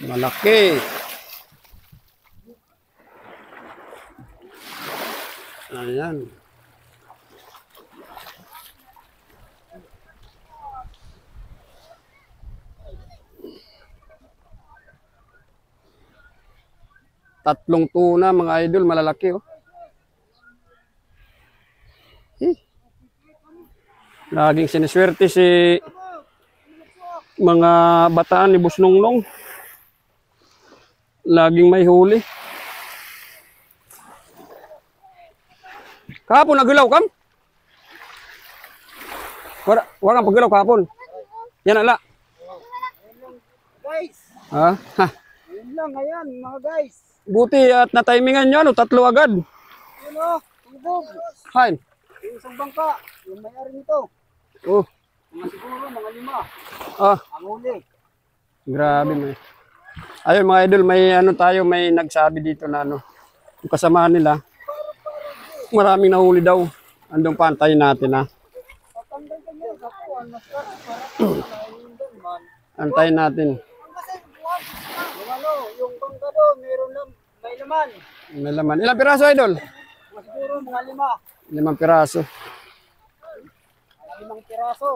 Malaki. Ayan. Tatlong tuna mga idol, malalaki oh. Laging siniswerte si mga bataan ni Boss Nongnong. Laging may huli. Kahapon nagulaw kam? Wala kang paggulaw kahapon. Yan ala. Guys, Ha? Ha. yun lang ngayon mga guys. Buti at na-timingan nyo, ano, tatlo agad. Yun o, tubog. Hain. Yung isang bangka, yung may-ari nito. Oh. Mga siguro, mga 5. Ah, Ang huli. grabe may. Ayun mga idol, may ano tayo, may nagsabi dito na ano, yung kasamahan nila, maraming nahuli daw. Andong pantayin natin ha. Patanggal ka niya, kapuan, mas kasi para kain doon man. Antayin natin. Yung ano, yung bangka doon, meron lang, may laman. May laman. Ilang piraso idol? Mga siguro, mga 5. 5 piraso. 5 piraso.